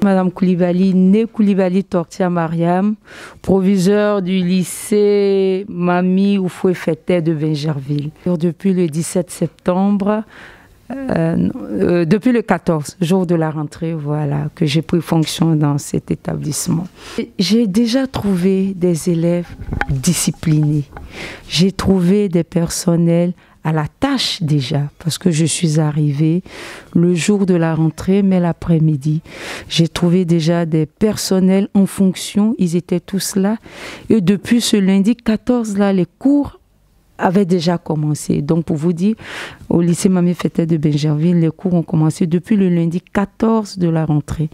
Madame Koulibaly, née Koulibaly Tortia Mariam, proviseur du lycée Mami Oufoué Fetet de Bingerville. Depuis le 17 septembre, depuis le 14, jour de la rentrée, voilà, que j'ai pris fonction dans cet établissement. J'ai déjà trouvé des élèves disciplinés. J'ai trouvé des personnels à la tâche déjà, parce que je suis arrivée le jour de la rentrée, mais l'après-midi. J'ai trouvé déjà des personnels en fonction, ils étaient tous là. Et depuis ce lundi 14, là, les cours avaient déjà commencé. Donc pour vous dire, au lycée Mami Fetet de Bingerville, les cours ont commencé depuis le lundi 14 de la rentrée.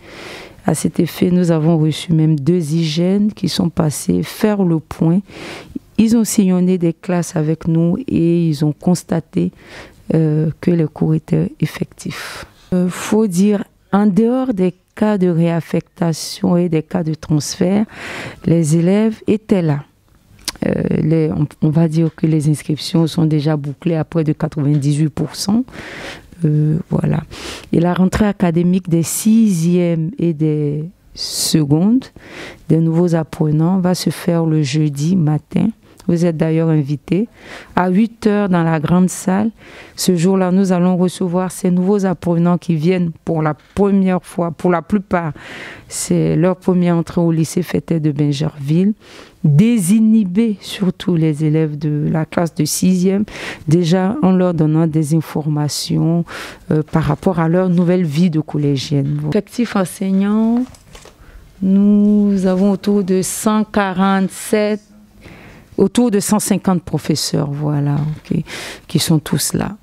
À cet effet, nous avons reçu même 2 hygiènes qui sont passés faire le point. Ils ont sillonné des classes avec nous et ils ont constaté que les cours étaient effectifs. Faut dire, en dehors des cas de réaffectation et des cas de transfert, les élèves étaient là. On va dire que les inscriptions sont déjà bouclées à près de 98%. Voilà. Et la rentrée académique des 6e et des secondes, des nouveaux apprenants, va se faire le jeudi matin. Vous êtes d'ailleurs invités à 8 h dans la grande salle. Ce jour-là, nous allons recevoir ces nouveaux apprenants qui viennent pour la première fois. Pour la plupart, c'est leur première entrée au lycée Fetet de Bingerville. Désinhiber surtout les élèves de la classe de 6e, déjà en leur donnant des informations par rapport à leur nouvelle vie de collégienne. Effectif enseignant, nous avons autour de 147, autour de 150 professeurs, voilà, okay, qui sont tous là.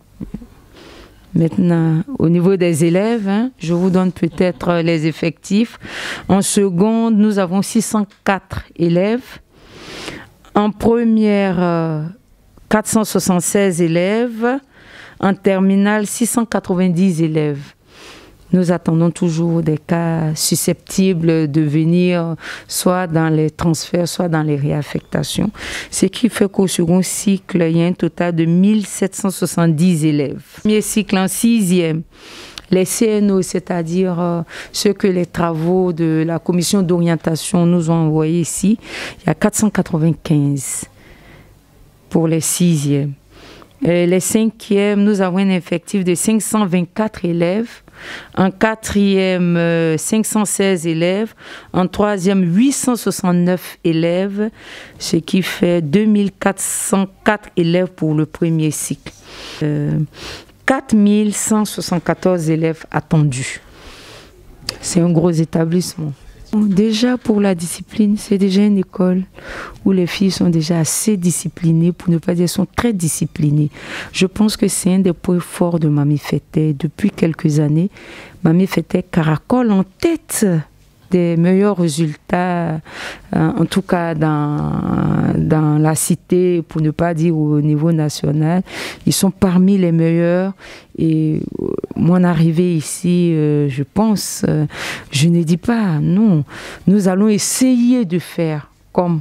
Maintenant, au niveau des élèves, je vous donne peut-être les effectifs. En seconde, nous avons 604 élèves. En première, 476 élèves. En terminale, 690 élèves. Nous attendons toujours des cas susceptibles de venir soit dans les transferts, soit dans les réaffectations. Ce qui fait qu'au second cycle, il y a un total de 1770 élèves. Premier cycle en 6e, les CNO, c'est-à-dire ceux que les travaux de la commission d'orientation nous ont envoyés ici, il y a 495 pour les 6e. Les 5e, nous avons un effectif de 524 élèves. En 4e, 516 élèves. En 3e, 869 élèves, ce qui fait 2404 élèves pour le premier cycle. 4174 élèves attendus. C'est un gros établissement. Déjà pour la discipline, c'est déjà une école où les filles sont déjà assez disciplinées, pour ne pas dire sont très disciplinées. Je pense que c'est un des points forts de Mami Fetet. Depuis quelques années, Mami Fetet caracole en tête des meilleurs résultats, en tout cas dans la cité, pour ne pas dire au niveau national. Ils sont parmi les meilleurs. Et mon arrivée ici, je pense, je ne dis pas non. Nous allons essayer de faire comme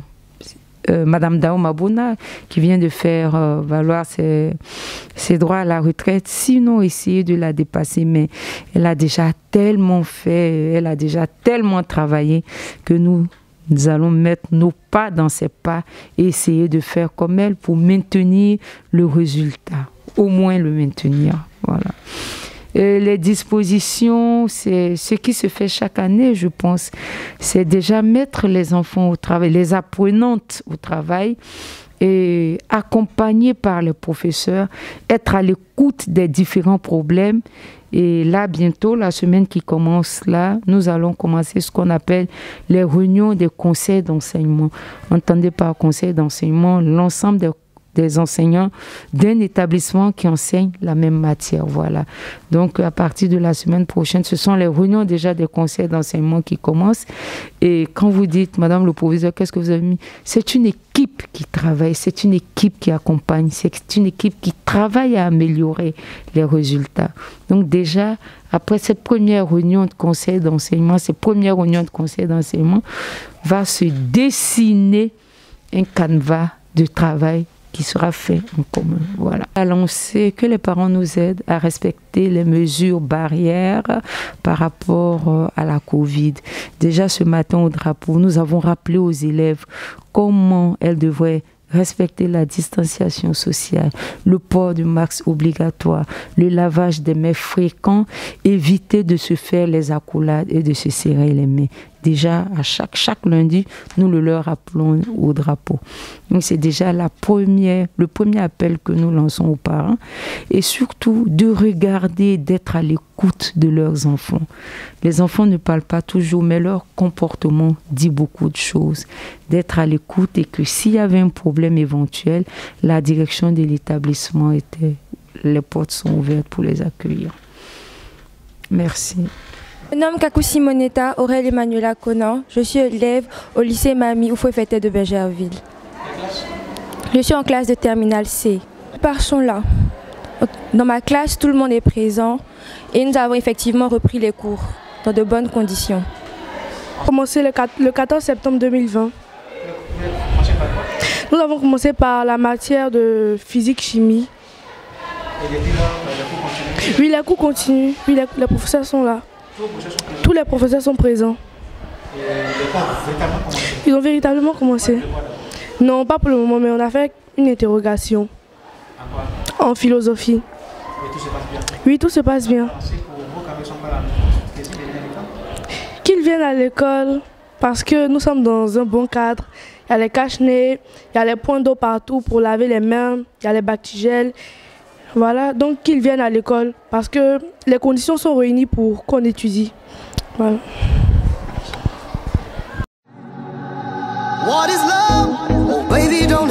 Madame Dao Mabona, qui vient de faire valoir ses droits à la retraite, sinon essayer de la dépasser. Mais elle a déjà tellement fait, elle a déjà tellement travaillé que nous allons mettre nos pas dans ses pas et essayer de faire comme elle pour maintenir le résultat, au moins le maintenir. Voilà. Les dispositions, c'est ce qui se fait chaque année, je pense. C'est déjà mettre les enfants au travail, les apprenantes au travail, et accompagner par les professeurs, être à l'écoute des différents problèmes. Et là, bientôt, la semaine qui commence là, nous allons commencer ce qu'on appelle les réunions des conseils d'enseignement. Entendez par conseil d'enseignement l'ensemble des enseignants d'un établissement qui enseigne la même matière. Voilà. Donc, à partir de la semaine prochaine, ce sont les réunions déjà des conseils d'enseignement qui commencent. Et quand vous dites, Madame le proviseur, qu'est-ce que vous avez mis? C'est une équipe qui travaille, c'est une équipe qui accompagne, c'est une équipe qui travaille à améliorer les résultats. Donc déjà, après cette première réunion de conseil d'enseignement, va se dessiner un canevas de travail qui sera fait en commun. Voilà. À lancer que les parents nous aident à respecter les mesures barrières par rapport à la Covid. Déjà ce matin au drapeau, nous avons rappelé aux élèves comment elles devraient respecter la distanciation sociale, le port du masque obligatoire, le lavage des mains fréquent, éviter de se faire les accolades et de se serrer les mains. Déjà, à chaque lundi, nous le leur rappelons au drapeau. Donc, c'est déjà le premier appel que nous lançons aux parents. Et surtout, de regarder, d'être à l'écoute de leurs enfants. Les enfants ne parlent pas toujours, mais leur comportement dit beaucoup de choses. D'être à l'écoute et que s'il y avait un problème éventuel, la direction de l'établissement les portes sont ouvertes pour les accueillir. Merci. Je me nomme Kakou Simonetta Aurélie Emmanuela Conan. Je suis élève au lycée Mami Oufoué-Fété de Bergerville. Je suis en classe de terminale C. Les parents sont là. Dans ma classe, tout le monde est présent et nous avons effectivement repris les cours dans de bonnes conditions. Commencé le 14 septembre 2020. Nous avons commencé par la matière de physique-chimie. Oui, les cours continuent. Oui, les professeurs sont là. Tous les professeurs sont présents. Ils ont véritablement commencé. Non, pas pour le moment, mais on a fait une interrogation en philosophie. Oui, tout se passe bien. Qu'ils viennent à l'école parce que nous sommes dans un bon cadre. Il y a les cache-nez, il y a les points d'eau partout pour laver les mains, il y a les bactigels. Voilà, donc qu'ils viennent à l'école parce que les conditions sont réunies pour qu'on étudie. Voilà. What is love? Oh, baby, don't